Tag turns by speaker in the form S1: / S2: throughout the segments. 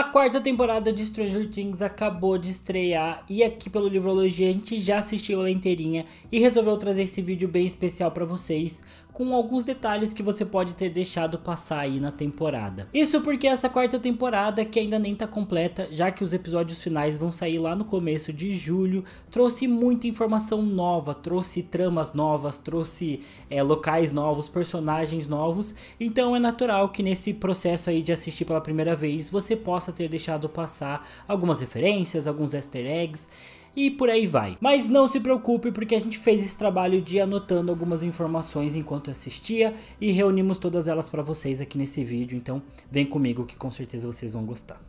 S1: A quarta temporada de Stranger Things acabou de estrear e aqui pelo Livrologia a gente já assistiu ela inteirinha e resolveu trazer esse vídeo bem especial pra vocês, com alguns detalhes que você pode ter deixado passar aí na temporada. Isso porque essa quarta temporada, que ainda nem tá completa, já que os episódios finais vão sair lá no começo de julho, trouxe muita informação nova, trouxe tramas novas, trouxe locais novos, personagens novos, então é natural que nesse processo aí de assistir pela primeira vez, você possa ter deixado passar algumas referências, alguns easter eggs, e por aí vai. Mas não se preocupe, porque a gente fez esse trabalho de anotando algumas informações enquanto assistia e reunimos todas elas para vocês aqui nesse vídeo, então vem comigo que com certeza vocês vão gostar.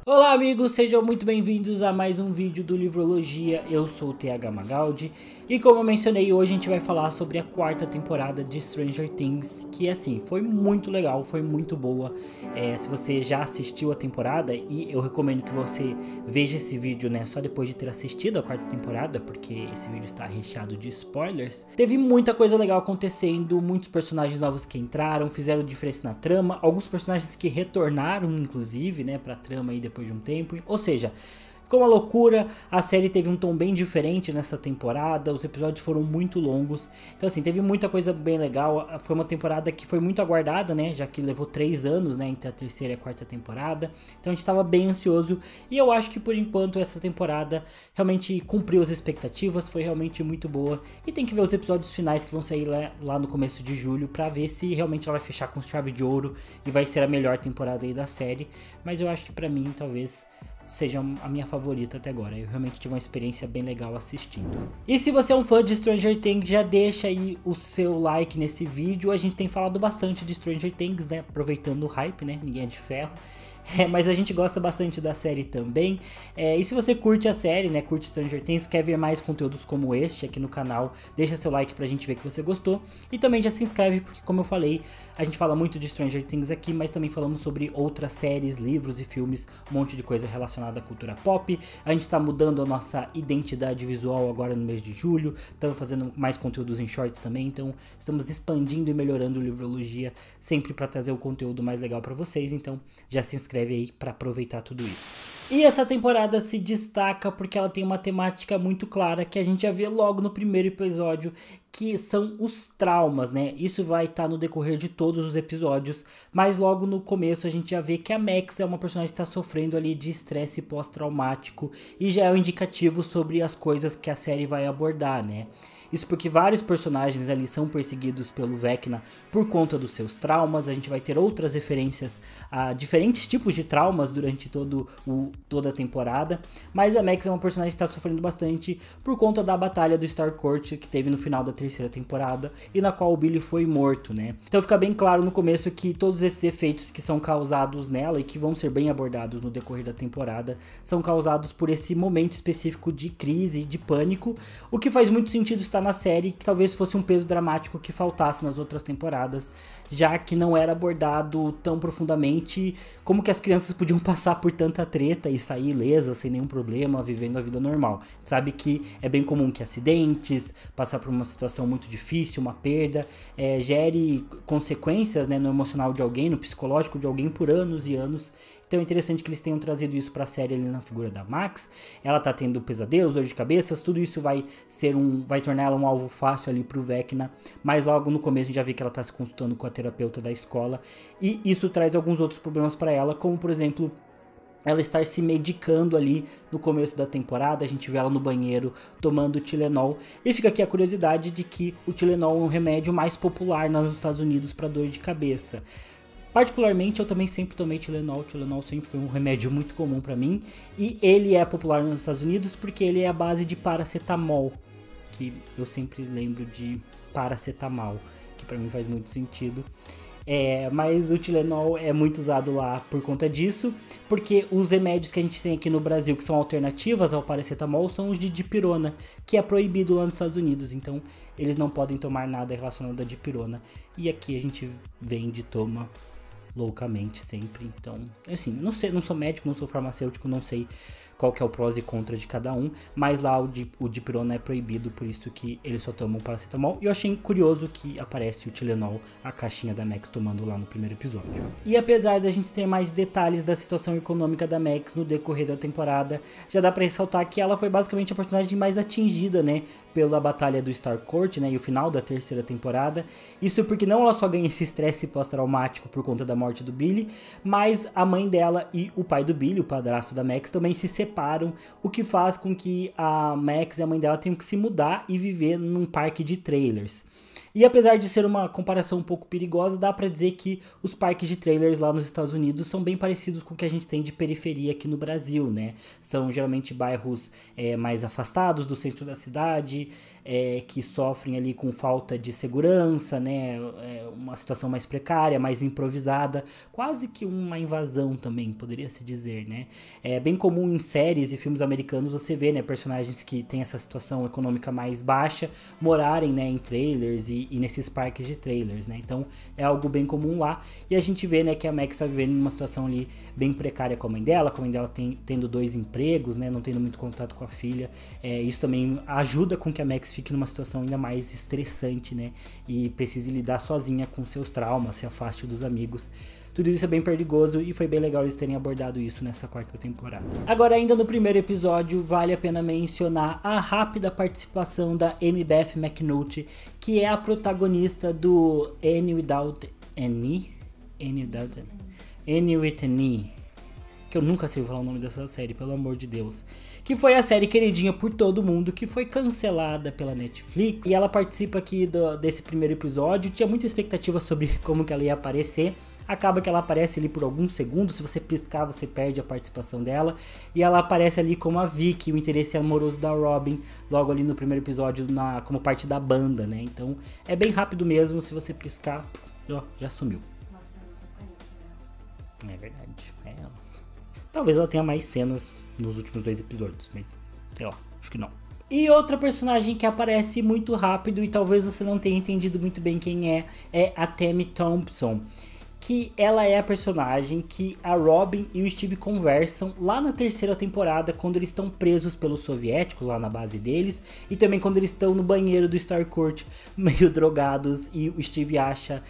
S1: Olá amigos, sejam muito bem-vindos a mais um vídeo do Livrologia. Eu sou o TH Magaldi e como eu mencionei, hoje a gente vai falar sobre a quarta temporada de Stranger Things, que assim, foi muito legal, foi muito boa. Se você já assistiu a temporada, e eu recomendo que você veja esse vídeo, né, só depois de ter assistido a quarta temporada, porque esse vídeo está recheado de spoilers. Teve muita coisa legal acontecendo, muitos personagens novos que entraram, fizeram diferença na trama, alguns personagens que retornaram inclusive, né, pra trama aí depois de um tempo, ou seja, ficou uma loucura. A série teve um tom bem diferente nessa temporada, os episódios foram muito longos, então assim, teve muita coisa bem legal. Foi uma temporada que foi muito aguardada, né, já que levou 3 anos, né, entre a terceira e a quarta temporada, então a gente estava bem ansioso, e eu acho que por enquanto essa temporada realmente cumpriu as expectativas, foi realmente muito boa, e tem que ver os episódios finais que vão sair lá no começo de julho, pra ver se realmente ela vai fechar com chave de ouro, e vai ser a melhor temporada aí da série, mas eu acho que pra mim talvez seja a minha favorita até agora. Eu realmente tive uma experiência bem legal assistindo. E se você é um fã de Stranger Things, já deixa aí o seu like nesse vídeo. A gente tem falado bastante de Stranger Things, né, aproveitando o hype, né, ninguém é de ferro. Mas a gente gosta bastante da série também, e se você curte a série, né, curte Stranger Things, quer ver mais conteúdos como este aqui no canal, deixa seu like pra gente ver que você gostou, e também já se inscreve, porque como eu falei, a gente fala muito de Stranger Things aqui, mas também falamos sobre outras séries, livros e filmes, um monte de coisa relacionada à cultura pop. A gente tá mudando a nossa identidade visual agora no mês de julho, estamos fazendo mais conteúdos em shorts também, então estamos expandindo e melhorando o Livrologia, sempre para trazer o conteúdo mais legal pra vocês, então já se inscreve aí para aproveitar tudo isso. E essa temporada se destaca porque ela tem uma temática muito clara que a gente já vê logo no primeiro episódio, que são os traumas, né? Isso vai estar no decorrer de todos os episódios, mas logo no começo a gente já vê que a Max é uma personagem que está sofrendo ali de estresse pós-traumático, e já é um indicativo sobre as coisas que a série vai abordar, né? Isso porque vários personagens ali são perseguidos pelo Vecna por conta dos seus traumas. A gente vai ter outras referências a diferentes tipos de traumas durante toda a temporada. Mas a Max é uma personagem que está sofrendo bastante por conta da batalha do Starcourt que teve no final da terceira temporada, e na qual o Billy foi morto, né? Então fica bem claro no começo que todos esses efeitos que são causados nela e que vão ser bem abordados no decorrer da temporada são causados por esse momento específico de crise, de pânico, o que faz muito sentido estar na série, que talvez fosse um peso dramático que faltasse nas outras temporadas, já que não era abordado tão profundamente como que as crianças podiam passar por tanta treta e sair ilesas sem nenhum problema, vivendo a vida normal. Sabe que é bem comum que acidentes, passar por uma situação muito difícil, uma perda, gere consequências, né, no emocional de alguém, no psicológico de alguém por anos e anos. Então é interessante que eles tenham trazido isso pra série ali na figura da Max. Ela tá tendo pesadelos, dor de cabeças, tudo isso vai tornar ela um alvo fácil ali pro Vecna, mas logo no começo a gente já vê que ela tá se consultando com a terapeuta da escola, e isso traz alguns outros problemas pra ela, como por exemplo, ela estar se medicando ali no começo da temporada. A gente vê ela no banheiro tomando Tylenol, e fica aqui a curiosidade de que o Tylenol é um remédio mais popular nos Estados Unidos para dor de cabeça. Particularmente, eu também sempre tomei Tylenol. O Tylenol sempre foi um remédio muito comum para mim, e ele é popular nos Estados Unidos porque ele é a base de paracetamol, que eu sempre lembro de paracetamol, que para mim faz muito sentido. Mas o Tylenol é muito usado lá por conta disso, porque os remédios que a gente tem aqui no Brasil que são alternativas ao paracetamol são os de dipirona, que é proibido lá nos Estados Unidos, então eles não podem tomar nada relacionado à dipirona, e aqui a gente vende e toma loucamente sempre. Então, assim, não sei, não sou médico, não sou farmacêutico, não sei qual que é o prós e contra de cada um, mas lá o dipirona é proibido, por isso que eles só tomam paracetamol. E eu achei curioso que aparece o Tylenol, a caixinha da Max tomando lá no primeiro episódio. E apesar da gente ter mais detalhes da situação econômica da Max no decorrer da temporada, já dá pra ressaltar que ela foi basicamente a personagem mais atingida, né, pela batalha do Starcourt, né, e o final da terceira temporada. Isso porque não ela só ganha esse estresse pós-traumático por conta da morte do Billy, mas a mãe dela e o pai do Billy, o padrasto da Max, também se separam, o que faz com que a Max e a mãe dela tenham que se mudar e viver num parque de trailers. E apesar de ser uma comparação um pouco perigosa, dá pra dizer que os parques de trailers lá nos Estados Unidos são bem parecidos com o que a gente tem de periferia aqui no Brasil, né? São geralmente bairros mais afastados do centro da cidade, que sofrem ali com falta de segurança, né? Uma situação mais precária, mais improvisada, quase que uma invasão também, poderia se dizer, né? É bem comum em séries e filmes americanos você vê, né, personagens que têm essa situação econômica mais baixa morarem, né, em trailers e nesses parques de trailers, né? Então é algo bem comum lá. E a gente vê, né, que a Max tá vivendo numa situação ali bem precária com a mãe dela tendo 2 empregos, né, não tendo muito contato com a filha. Isso também ajuda com que a Max fique numa situação ainda mais estressante, né, e precise lidar sozinha com seus traumas, se afaste dos amigos. Tudo isso é bem perigoso e foi bem legal eles terem abordado isso nessa quarta temporada. Agora, ainda no primeiro episódio, vale a pena mencionar a rápida participação da Amy Beth McNulty, que é a protagonista do Annie Without Any, que eu nunca sei falar o nome dessa série, pelo amor de Deus. Que foi a série queridinha por todo mundo, que foi cancelada pela Netflix. E ela participa aqui desse primeiro episódio. Tinha muita expectativa sobre como que ela ia aparecer. Acaba que ela aparece ali por alguns segundos. Se você piscar, você perde a participação dela. E ela aparece ali como a Vicky, o interesse amoroso da Robin, logo ali no primeiro episódio, como parte da banda, né? Então é bem rápido mesmo. Se você piscar, ó, já sumiu. É verdade, é ela. Talvez ela tenha mais cenas nos últimos 2 episódios, mas sei lá, acho que não. E outra personagem que aparece muito rápido e talvez você não tenha entendido muito bem quem é a Tammy Thompson. Que ela é a personagem que a Robin e o Steve conversam lá na terceira temporada, quando eles estão presos pelos soviéticos lá na base deles, e também quando eles estão no banheiro do Starcourt meio drogados e o Steve acha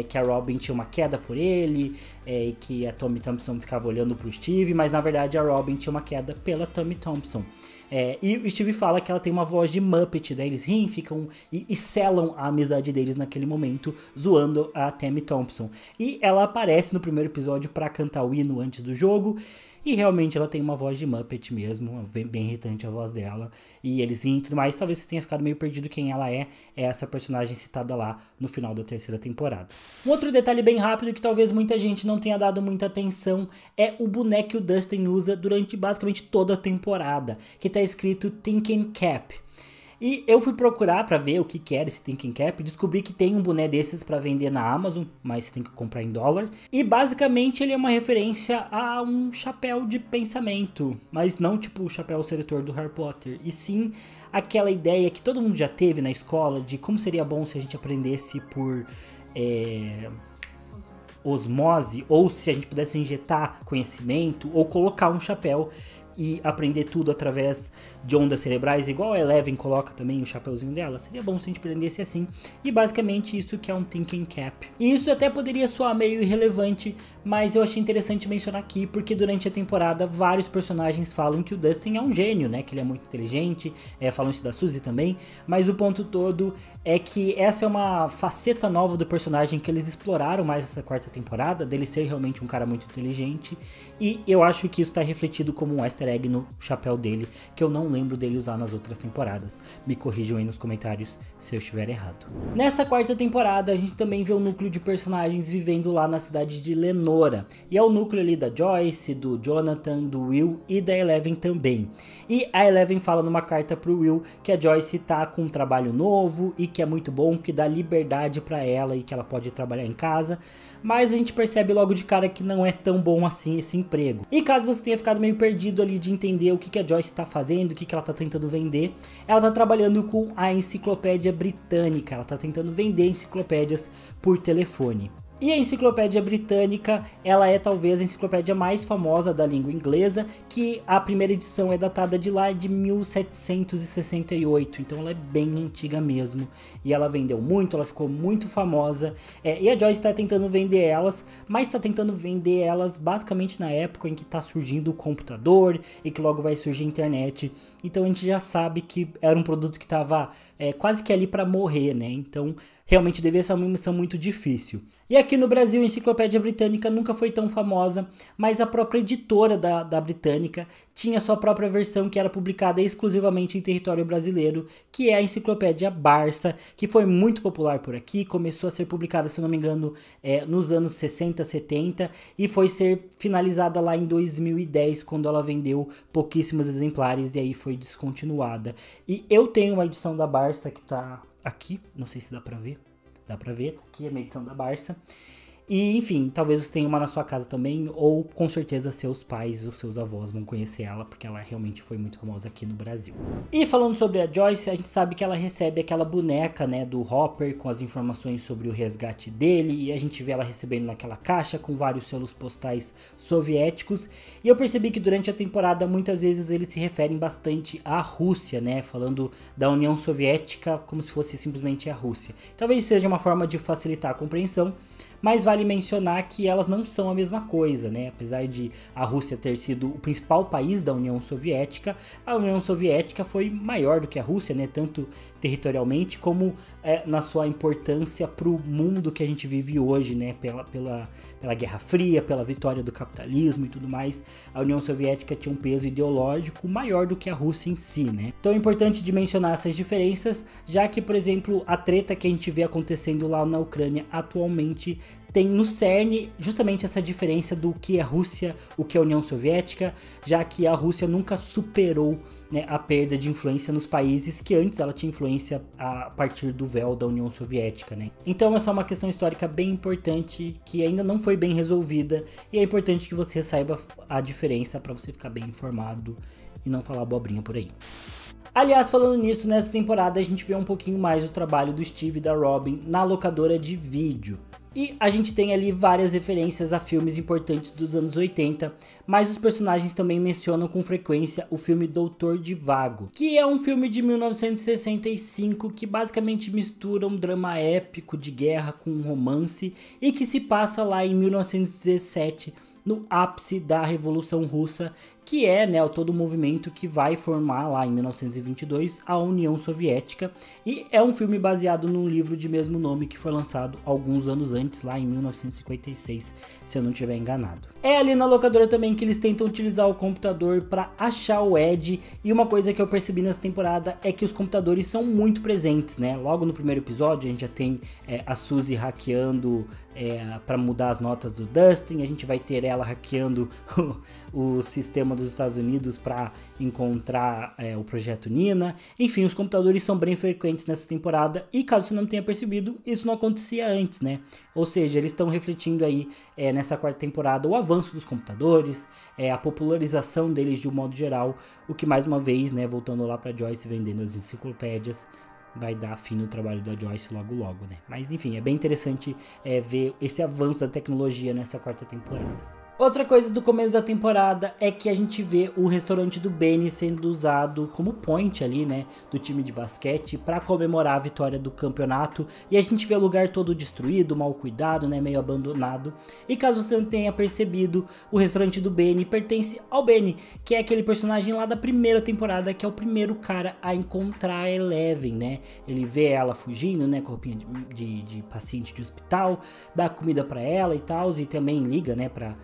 S1: que a Robin tinha uma queda por ele, e que a Tammy Thompson ficava olhando pro Steve, mas na verdade a Robin tinha uma queda pela Tammy Thompson. E o Steve fala que ela tem uma voz de Muppet, daí eles riem, ficam e selam a amizade deles naquele momento, zoando a Tammy Thompson. E ela aparece no primeiro episódio pra cantar o hino antes do jogo, e realmente ela tem uma voz de Muppet mesmo, bem irritante a voz dela, e eles riem e tudo mais. Talvez você tenha ficado meio perdido quem ela é essa personagem citada lá no final da terceira temporada. Um outro detalhe bem rápido que talvez muita gente não tenha dado muita atenção é o boneco que o Dustin usa durante basicamente toda a temporada, que tá escrito Thinking Cap. E eu fui procurar pra ver o que era esse Thinking Cap, descobri que tem um boné desses pra vender na Amazon, mas você tem que comprar em dólar. E basicamente ele é uma referência a um chapéu de pensamento, mas não tipo o chapéu seletor do Harry Potter, e sim aquela ideia que todo mundo já teve na escola de como seria bom se a gente aprendesse por osmose, ou se a gente pudesse injetar conhecimento, ou colocar um chapéu e aprender tudo através de ondas cerebrais, igual a Eleven coloca também o chapeuzinho dela. Seria bom se a gente aprendesse assim. E basicamente isso que é um Thinking Cap. E isso até poderia soar meio irrelevante, mas eu achei interessante mencionar aqui, porque durante a temporada vários personagens falam que o Dustin é um gênio, né? Que ele é muito inteligente, falam isso da Suzy também, mas o ponto todo é que essa é uma faceta nova do personagem que eles exploraram mais essa quarta temporada, dele ser realmente um cara muito inteligente, e eu acho que isso está refletido como um easter egg no chapéu dele, que eu não lembro dele usar nas outras temporadas. Me corrijam aí nos comentários se eu estiver errado. Nessa quarta temporada a gente também vê o núcleo de personagens vivendo lá na cidade de Lenora, e é o núcleo ali da Joyce, do Jonathan, do Will e da Eleven também. E a Eleven fala numa carta pro Will que a Joyce tá com um trabalho novo e que é muito bom, que dá liberdade pra ela e que ela pode trabalhar em casa, mas a gente percebe logo de cara que não é tão bom assim esse emprego. E caso você tenha ficado meio perdido ali de entender o que a Joyce tá fazendo, o que ela tá tentando vender, ela tá trabalhando com a Enciclopédia Britânica, ela tá tentando vender enciclopédias por telefone. E a Enciclopédia Britânica, ela é talvez a enciclopédia mais famosa da língua inglesa, que a primeira edição é datada de lá de 1768, então ela é bem antiga mesmo. E ela vendeu muito, ela ficou muito famosa, e a Joyce está tentando vender elas, mas está tentando vender elas basicamente na época em que está surgindo o computador e que logo vai surgir a internet. Então a gente já sabe que era um produto que estava quase que ali para morrer, né? Então realmente devia ser uma missão muito difícil. E aqui no Brasil, a Enciclopédia Britânica nunca foi tão famosa, mas a própria editora da Britânica tinha sua própria versão que era publicada exclusivamente em território brasileiro, que é a Enciclopédia Barça, que foi muito popular por aqui, começou a ser publicada, se não me engano, nos anos 60, 70, e foi ser finalizada lá em 2010, quando ela vendeu pouquíssimos exemplares e aí foi descontinuada. E eu tenho uma edição da Barça que tá aqui, não sei se dá pra ver, tá aqui a minha edição da Barça. E enfim, talvez você tenha uma na sua casa também, ou com certeza seus pais ou seus avós vão conhecer ela, porque ela realmente foi muito famosa aqui no Brasil. E falando sobre a Joyce, a gente sabe que ela recebe aquela boneca, né, do Hopper, com as informações sobre o resgate dele, e a gente vê ela recebendo naquela caixa com vários selos postais soviéticos. E eu percebi que durante a temporada muitas vezes eles se referem bastante à Rússia, né, falando da União Soviética como se fosse simplesmente a Rússia. Talvez seja uma forma de facilitar a compreensão, mas vale mencionar que elas não são a mesma coisa, né? Apesar de a Rússia ter sido o principal país da União Soviética, a União Soviética foi maior do que a Rússia, né? Tanto territorialmente como na sua importância para o mundo que a gente vive hoje, né? Pela Guerra Fria, pela vitória do capitalismo e tudo mais, a União Soviética tinha um peso ideológico maior do que a Rússia em si, né? Então é importante de mencionar essas diferenças, já que, por exemplo, a treta que a gente vê acontecendo lá na Ucrânia atualmente tem no cerne justamente essa diferença do que é Rússia, o que é União Soviética, já que a Rússia nunca superou, né, a perda de influência nos países que antes ela tinha influência a partir do véu da União Soviética, né? Então essa é uma questão histórica bem importante que ainda não foi bem resolvida e é importante que você saiba a diferença para você ficar bem informado e não falar abobrinha por aí. Aliás, falando nisso, nessa temporada a gente vê um pouquinho mais do trabalho do Steve e da Robin na locadora de vídeo. E a gente tem ali várias referências a filmes importantes dos anos 80, mas os personagens também mencionam com frequência o filme Doutor Zhivago, que é um filme de 1965 que basicamente mistura um drama épico de guerra com um romance e que se passa lá em 1917, no ápice da Revolução Russa, que é, né, todo o movimento que vai formar lá em 1922 a União Soviética, e é um filme baseado num livro de mesmo nome que foi lançado alguns anos antes, lá em 1956, se eu não estiver enganado. É ali na locadora também que eles tentam utilizar o computador para achar o Ed, e uma coisa que eu percebi nessa temporada é que os computadores são muito presentes, né? Logo no primeiro episódio a gente já tem a Suzy hackeando para mudar as notas do Dustin, a gente vai ter ela hackeando o sistema dos Estados Unidos para encontrar o projeto Nina. Enfim, os computadores são bem frequentes nessa temporada e, caso você não tenha percebido, isso não acontecia antes, né? Ou seja, eles estão refletindo aí nessa quarta temporada o avanço dos computadores, a popularização deles de um modo geral, o que mais uma vez, né, voltando lá para Joyce vendendo as enciclopédias, vai dar fim no trabalho da Joyce logo, né? Mas enfim, é bem interessante ver esse avanço da tecnologia nessa quarta temporada. Outra coisa do começo da temporada é que a gente vê o restaurante do Benny sendo usado como point ali, né, do time de basquete para comemorar a vitória do campeonato, e a gente vê o lugar todo destruído, mal cuidado, né, meio abandonado. E caso você não tenha percebido, o restaurante do Benny pertence ao Benny, que é aquele personagem lá da primeira temporada, que é o primeiro cara a encontrar a Eleven, né? Ele vê ela fugindo, né, com roupinha de paciente de hospital, dá comida para ela e tal, e também liga, né, para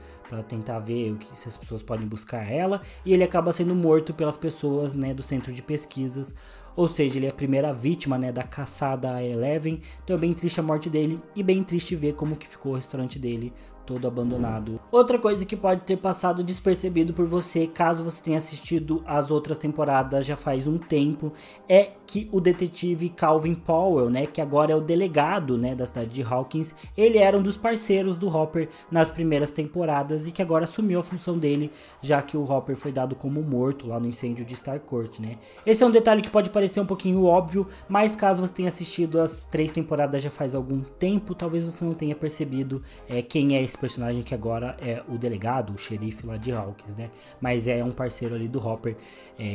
S1: tentar ver se as pessoas podem buscar ela, e ele acaba sendo morto pelas pessoas, né, do centro de pesquisas, ou seja, ele é a primeira vítima, né, da caçada a Eleven. Então é bem triste a morte dele e bem triste ver como que ficou o restaurante dele todo abandonado. Outra coisa que pode ter passado despercebido por você, caso você tenha assistido as outras temporadas já faz um tempo, é que o detetive Calvin Powell, né, que agora é o delegado, né, da cidade de Hawkins, ele era um dos parceiros do Hopper nas primeiras temporadas e que agora assumiu a função dele, já que o Hopper foi dado como morto lá no incêndio de Starcourt, né. Esse é um detalhe que pode parecer um pouquinho óbvio, mas caso você tenha assistido as 3 temporadas já faz algum tempo, talvez você não tenha percebido quem é esse personagem que agora é o delegado, o xerife lá de Hawkins, né? Mas é um parceiro ali do Hopper,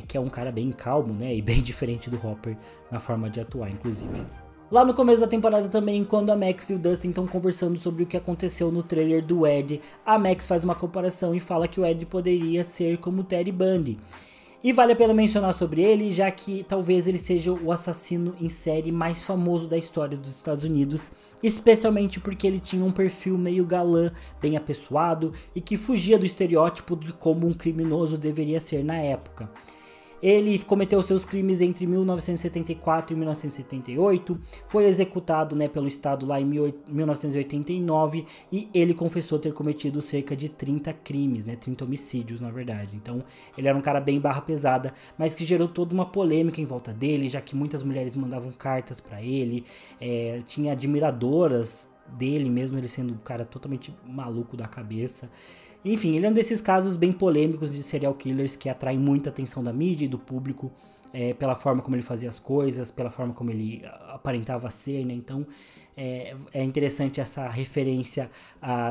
S1: que é um cara bem calmo, né? E bem diferente do Hopper na forma de atuar, inclusive. Lá no começo da temporada também, quando a Max e o Dustin estão conversando sobre o que aconteceu no trailer do Ed, a Max faz uma comparação e fala que o Ed poderia ser como o Ted Bundy. E vale a pena mencionar sobre ele, já que talvez ele seja o assassino em série mais famoso da história dos Estados Unidos, especialmente porque ele tinha um perfil meio galã, bem apessoado e que fugia do estereótipo de como um criminoso deveria ser na época. Ele cometeu seus crimes entre 1974 e 1978, foi executado, né, pelo Estado lá em 1989 e ele confessou ter cometido cerca de 30 crimes, né, 30 homicídios na verdade. Então ele era um cara bem barra pesada, mas que gerou toda uma polêmica em volta dele, já que muitas mulheres mandavam cartas pra ele, tinha admiradoras dele mesmo, ele sendo um cara totalmente maluco da cabeça. Enfim, ele é um desses casos bem polêmicos de serial killers que atraem muita atenção da mídia e do público, pela forma como ele fazia as coisas, pela forma como ele aparentava ser, né? Então é interessante essa referência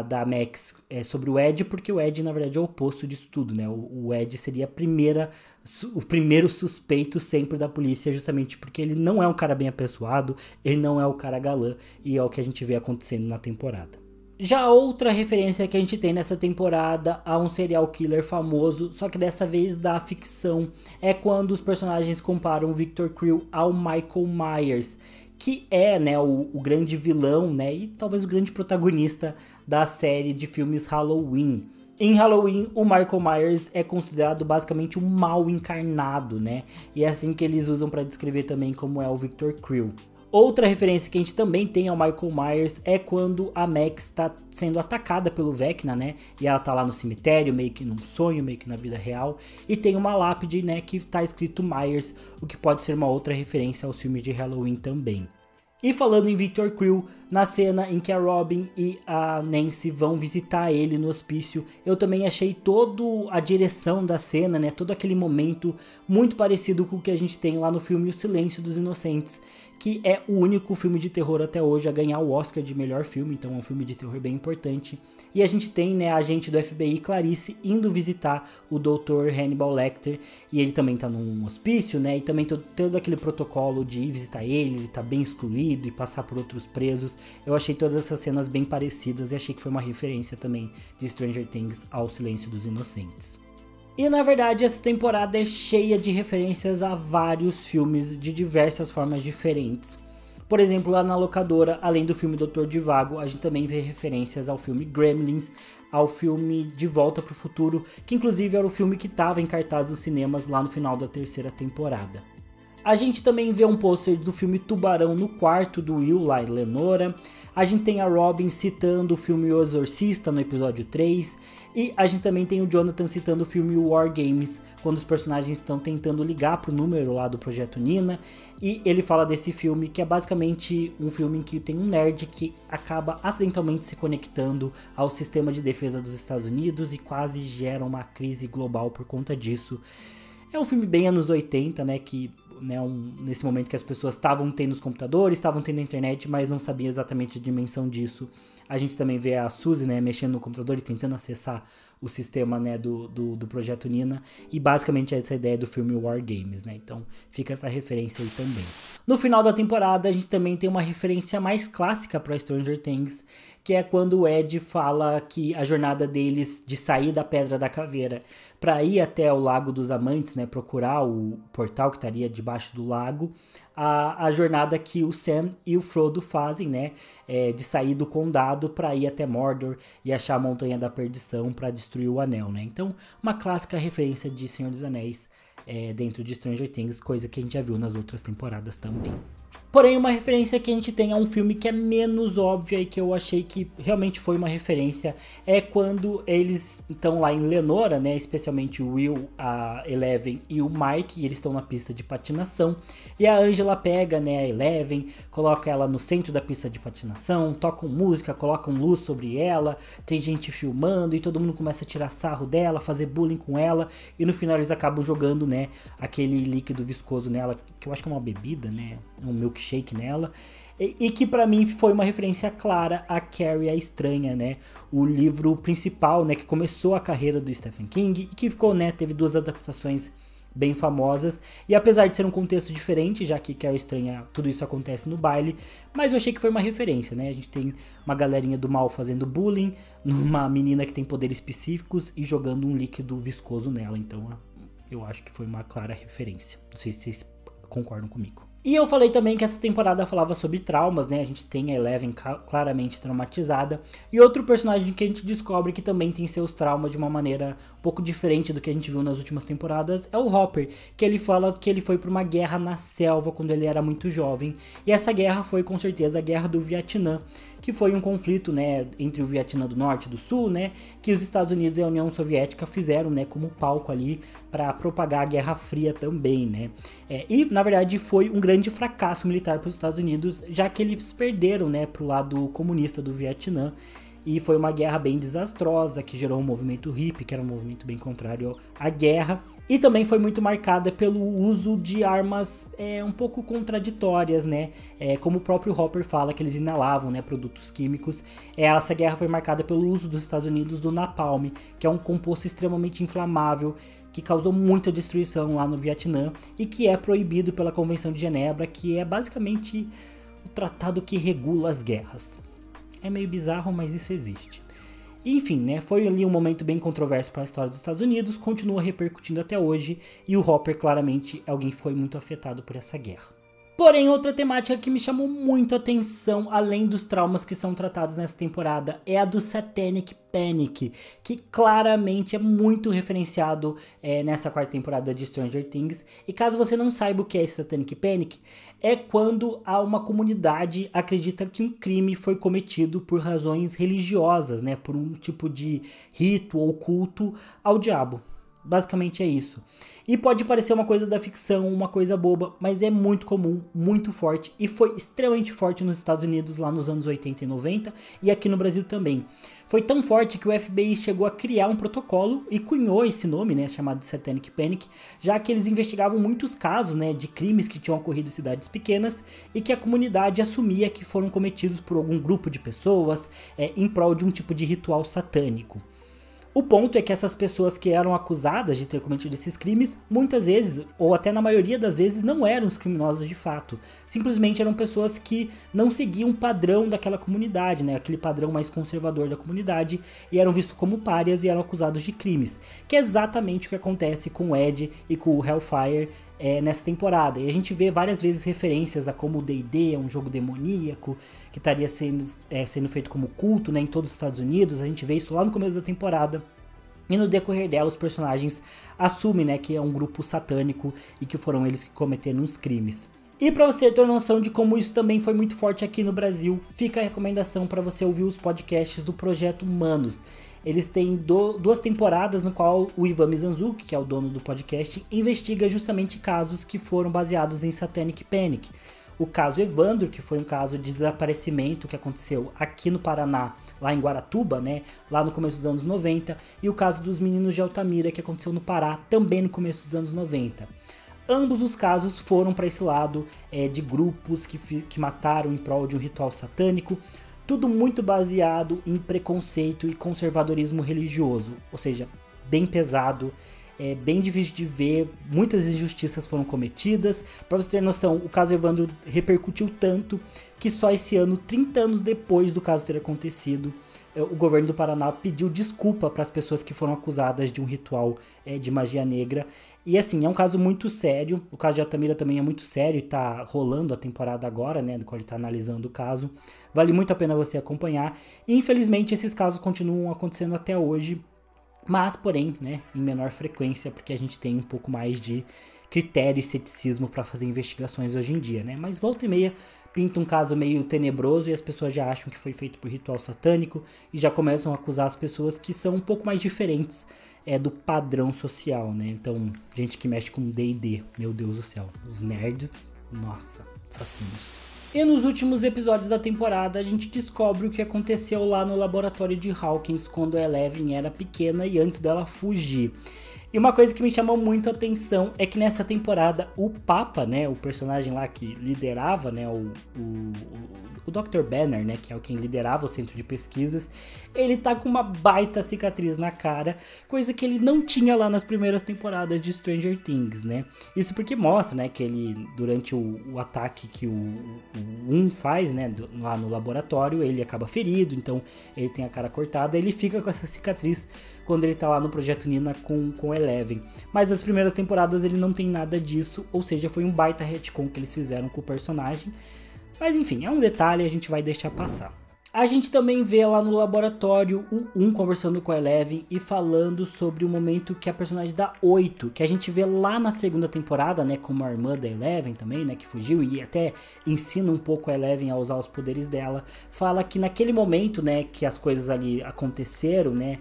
S1: da Max sobre o Ed, porque o Ed na verdade é o oposto disso tudo, né? O Ed seria o primeiro suspeito sempre da polícia, justamente porque ele não é um cara bem apessoado, ele não é o cara galã, e é o que a gente vê acontecendo na temporada. Já outra referência que a gente tem nessa temporada a um serial killer famoso, só que dessa vez da ficção, é quando os personagens comparam Victor Creel ao Michael Myers, que é, né, o grande vilão, né, e talvez o grande protagonista da série de filmes Halloween. Em Halloween, o Michael Myers é considerado basicamente um mal encarnado, né, e é assim que eles usam para descrever também como é o Victor Creel. Outra referência que a gente também tem ao Michael Myers é quando a Max está sendo atacada pelo Vecna, né? E ela tá lá no cemitério, meio que num sonho, meio que na vida real. E tem uma lápide, né, que tá escrito Myers, o que pode ser uma outra referência aos filmes de Halloween também. E falando em Victor Creel, na cena em que a Robin e a Nancy vão visitar ele no hospício, eu também achei toda a direção da cena, né, todo aquele momento muito parecido com o que a gente tem lá no filme O Silêncio dos Inocentes, que é o único filme de terror até hoje a ganhar o Oscar de melhor filme, então é um filme de terror bem importante. E a gente tem, né, a agente do FBI, Clarice, indo visitar o Dr. Hannibal Lecter, e ele também tá num hospício, né, e também todo aquele protocolo de ir visitar ele tá bem excluído e passar por outros presos. Eu achei todas essas cenas bem parecidas e achei que foi uma referência também de Stranger Things ao Silêncio dos Inocentes. E na verdade essa temporada é cheia de referências a vários filmes de diversas formas diferentes. Por exemplo, lá na locadora, além do filme Doutor Zhivago, a gente também vê referências ao filme Gremlins, ao filme De Volta para o Futuro, que inclusive era o filme que estava em cartaz dos cinemas lá no final da 3ª temporada. A gente também vê um pôster do filme Tubarão no quarto do Will, lá em Lenora. A gente tem a Robin citando o filme O Exorcista no episódio 3. E a gente também tem o Jonathan citando o filme War Games, quando os personagens estão tentando ligar pro número lá do Projeto Nina. E ele fala desse filme que é basicamente um filme em que tem um nerd que acaba acidentalmente se conectando ao sistema de defesa dos Estados Unidos e quase gera uma crise global por conta disso. É um filme bem anos 80, né, que... nesse momento que as pessoas estavam tendo os computadores, estavam tendo a internet, mas não sabiam exatamente a dimensão disso. A gente também vê a Suzy, né, mexendo no computador e tentando acessar o sistema, né, do Projeto Nina. E basicamente essa ideia do filme War Games, né? Então fica essa referência aí também. No final da temporada a gente também tem uma referência mais clássica para Stranger Things, que é quando o Ed fala que a jornada deles de sair da Pedra da Caveira para ir até o Lago dos Amantes, né, procurar o portal que estaria debaixo do lago, a jornada que o Sam e o Frodo fazem, né, de sair do condado para ir até Mordor e achar a Montanha da Perdição para destruir o Anel, né? Então, uma clássica referência de Senhor dos Anéis dentro de Stranger Things, coisa que a gente já viu nas outras temporadas também. Porém, uma referência que a gente tem a um filme que é menos óbvia e que eu achei que realmente foi uma referência é quando eles estão lá em Lenora, né? Especialmente o Will, a Eleven e o Mike, e eles estão na pista de patinação. E a Angela pega, né, a Eleven, coloca ela no centro da pista de patinação, tocam música, colocam luz sobre ela, tem gente filmando e todo mundo começa a tirar sarro dela, fazer bullying com ela. E no final eles acabam jogando, né, aquele líquido viscoso nela, que eu acho que é uma bebida, né? Um milkshake nela, e que pra mim foi uma referência clara a Carrie a Estranha, né? O livro principal, né, que começou a carreira do Stephen King e que ficou, né, teve 2 adaptações bem famosas, e apesar de ser um contexto diferente, já que Carrie Estranha, tudo isso acontece no baile, mas eu achei que foi uma referência, né? A gente tem uma galerinha do mal fazendo bullying numa menina que tem poderes específicos e jogando um líquido viscoso nela, então eu acho que foi uma clara referência. Não sei se vocês concordam comigo. E eu falei também que essa temporada falava sobre traumas, né? A gente tem a Eleven claramente traumatizada. E outro personagem que a gente descobre que também tem seus traumas de uma maneira um pouco diferente do que a gente viu nas últimas temporadas é o Hopper. Que ele fala que ele foi para uma guerra na selva quando ele era muito jovem. E essa guerra foi com certeza a Guerra do Vietnã, que foi um conflito, né, entre o Vietnã do Norte e do Sul, né, que os Estados Unidos e a União Soviética fizeram, né, como palco ali para propagar a Guerra Fria também, né. E na verdade foi um grande fracasso militar para os Estados Unidos, já que eles perderam, né, pro lado comunista do Vietnã. E foi uma guerra bem desastrosa, que gerou um movimento hippie, que era um movimento bem contrário à guerra. E também foi muito marcada pelo uso de armas um pouco contraditórias, né? Como o próprio Hopper fala, que eles inalavam, né, produtos químicos. Essa guerra foi marcada pelo uso dos Estados Unidos do napalm, que é um composto extremamente inflamável, que causou muita destruição lá no Vietnã e que é proibido pela Convenção de Genebra, que é basicamente o tratado que regula as guerras. É meio bizarro, mas isso existe. Enfim, né, foi ali um momento bem controverso para a história dos Estados Unidos, continua repercutindo até hoje, e o Hopper claramente é alguém que foi muito afetado por essa guerra. Porém, outra temática que me chamou muito a atenção, além dos traumas que são tratados nessa temporada, é a do Satanic Panic, que claramente é muito referenciado nessa 4ª temporada de Stranger Things. E caso você não saiba o que é esse Satanic Panic, é quando uma comunidade acredita que um crime foi cometido por razões religiosas, né, por um tipo de rito ou culto ao diabo. Basicamente é isso. E pode parecer uma coisa da ficção, uma coisa boba, mas é muito comum, muito forte, e foi extremamente forte nos Estados Unidos lá nos anos 80 e 90 e aqui no Brasil também. Foi tão forte que o FBI chegou a criar um protocolo e cunhou esse nome, né, chamado de Satanic Panic, já que eles investigavam muitos casos, né, de crimes que tinham ocorrido em cidades pequenas e que a comunidade assumia que foram cometidos por algum grupo de pessoas em prol de um tipo de ritual satânico. O ponto é que essas pessoas que eram acusadas de ter cometido esses crimes, muitas vezes, ou até na maioria das vezes, não eram os criminosos de fato. Simplesmente eram pessoas que não seguiam o padrão daquela comunidade, né? Aquele padrão mais conservador da comunidade, e eram vistos como párias e eram acusados de crimes. Que é exatamente o que acontece com o Ed e com o Hellfire nessa temporada. E a gente vê várias vezes referências a como o D&D é um jogo demoníaco, que estaria sendo feito como culto, né, em todos os Estados Unidos. A gente vê isso lá no começo da temporada. E no decorrer dela, os personagens assumem, né, que é um grupo satânico e que foram eles que cometeram os crimes. E para você ter noção de como isso também foi muito forte aqui no Brasil, fica a recomendação para você ouvir os podcasts do Projeto Humanos. Eles têm 2 temporadas no qual o Ivan Mizanzuki, que é o dono do podcast, investiga justamente casos que foram baseados em Satanic Panic. O caso Evandro, que foi um caso de desaparecimento que aconteceu aqui no Paraná, lá em Guaratuba, né, lá no começo dos anos 90, e o caso dos meninos de Altamira, que aconteceu no Pará, também no começo dos anos 90. Ambos os casos foram para esse lado de grupos que mataram em prol de um ritual satânico, tudo muito baseado em preconceito e conservadorismo religioso, ou seja, bem pesado. É bem difícil de ver, muitas injustiças foram cometidas. Para você ter noção, o caso Evandro repercutiu tanto que só esse ano, 30 anos depois do caso ter acontecido, o governo do Paraná pediu desculpa para as pessoas que foram acusadas de um ritual de magia negra. E assim, é um caso muito sério. O caso de Altamira também é muito sério e tá rolando a temporada agora, né, do qual ele tá analisando o caso. Vale muito a pena você acompanhar. E infelizmente esses casos continuam acontecendo até hoje. Mas, porém, né, em menor frequência, porque a gente tem um pouco mais de critério e ceticismo para fazer investigações hoje em dia, né? Mas volta e meia pinta um caso meio tenebroso e as pessoas já acham que foi feito por ritual satânico e já começam a acusar as pessoas que são um pouco mais diferentes do padrão social, né? Então, gente que mexe com D&D, meu Deus do céu, os nerds, nossa, assassinos. E nos últimos episódios da temporada a gente descobre o que aconteceu lá no laboratório de Hawkins quando a Eleven era pequena e antes dela fugir. E uma coisa que me chamou muito a atenção é que nessa temporada o Papa, né, o personagem lá que liderava, né, o Dr. Banner, né, que é quem liderava o centro de pesquisas, ele tá com uma baita cicatriz na cara, coisa que ele não tinha lá nas primeiras temporadas de Stranger Things, né. Isso porque mostra, né, que ele, durante o ataque que o faz, né, lá no laboratório, ele acaba ferido, então ele tem a cara cortada, ele fica com essa cicatriz quando ele tá lá no Projeto Nina com Eleven. Mas nas primeiras temporadas ele não tem nada disso, ou seja, foi um baita retcon que eles fizeram com o personagem. Mas enfim, é um detalhe, a gente vai deixar passar. A gente também vê lá no laboratório o conversando com a Eleven e falando sobre o momento que a personagem da 8, que a gente vê lá na segunda temporada, né, como a irmã da Eleven também, né, que fugiu e até ensina um pouco a Eleven a usar os poderes dela, fala que naquele momento, né, que as coisas ali aconteceram, né,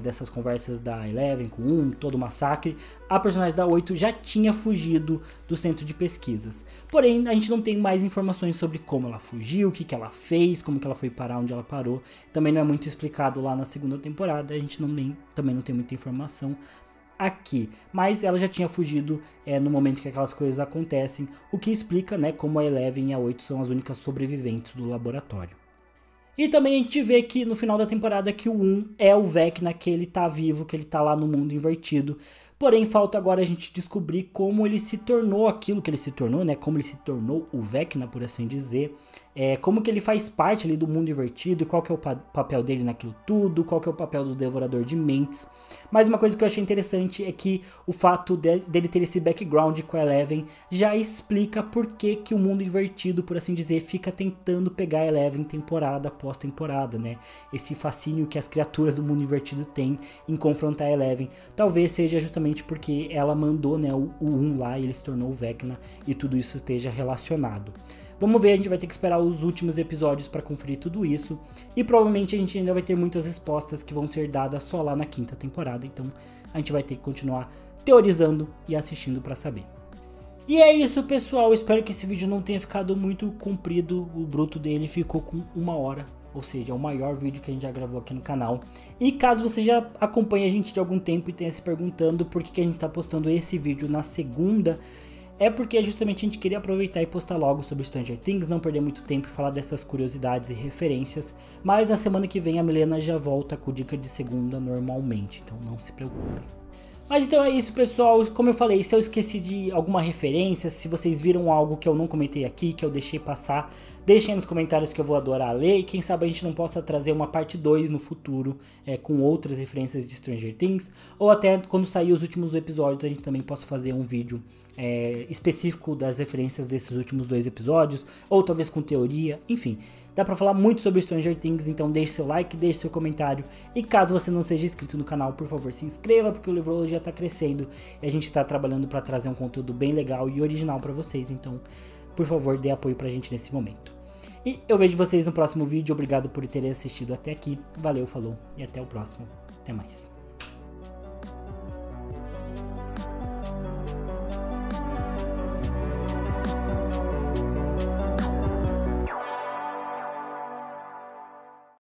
S1: dessas conversas da Eleven com todo o massacre, a personagem da 8 já tinha fugido do centro de pesquisas. Porém, a gente não tem mais informações sobre como ela fugiu, o que ela fez, como que ela foi parar onde ela parou. Também não é muito explicado lá na segunda temporada, a gente também não tem muita informação aqui. Mas ela já tinha fugido no momento que aquelas coisas acontecem, o que explica, né, como a Eleven e a 8 são as únicas sobreviventes do laboratório. E também a gente vê que no final da temporada que o é o Vecna, que ele tá vivo, que ele tá lá no mundo invertido. Porém, falta agora a gente descobrir como ele se tornou aquilo que ele se tornou, né? Como ele se tornou o Vecna, por assim dizer. Como que ele faz parte ali do mundo invertido, qual que é o papel dele naquilo tudo, qual que é o papel do Devorador de Mentes. Mas uma coisa que eu achei interessante é que o fato dele ter esse background com a Eleven já explica por que o mundo invertido, por assim dizer, fica tentando pegar a Eleven temporada após temporada, né? Esse fascínio que as criaturas do mundo invertido têm em confrontar a Eleven. Talvez seja justamente porque ela mandou, né, o lá e ele se tornou o Vecna e tudo isso esteja relacionado. Vamos ver, a gente vai ter que esperar os últimos episódios para conferir tudo isso. E provavelmente a gente ainda vai ter muitas respostas que vão ser dadas só lá na quinta temporada. Então a gente vai ter que continuar teorizando e assistindo para saber. E é isso, pessoal. Espero que esse vídeo não tenha ficado muito comprido. O bruto dele ficou com 1 hora. Ou seja, é o maior vídeo que a gente já gravou aqui no canal. E caso você já acompanhe a gente de algum tempo e tenha se perguntando por que a gente está postando esse vídeo na segunda, é porque justamente a gente queria aproveitar e postar logo sobre Stranger Things, não perder muito tempo e falar dessas curiosidades e referências. Mas na semana que vem a Milena já volta com dica de segunda normalmente, então não se preocupem. Mas então é isso, pessoal. Como eu falei, se eu esqueci de alguma referência, se vocês viram algo que eu não comentei aqui, que eu deixei passar, deixem aí nos comentários que eu vou adorar ler. E quem sabe a gente não possa trazer uma parte 2 no futuro, com outras referências de Stranger Things. Ou até quando sair os últimos episódios, a gente também possa fazer um vídeo específico das referências desses últimos 2 episódios. Ou talvez com teoria, enfim. Dá pra falar muito sobre Stranger Things, então deixe seu like, deixe seu comentário. E caso você não seja inscrito no canal, por favor, se inscreva, porque o Livrologia tá crescendo. E a gente tá trabalhando pra trazer um conteúdo bem legal e original pra vocês. Então, por favor, dê apoio pra gente nesse momento. E eu vejo vocês no próximo vídeo. Obrigado por terem assistido até aqui. Valeu, falou e até o próximo. Até mais.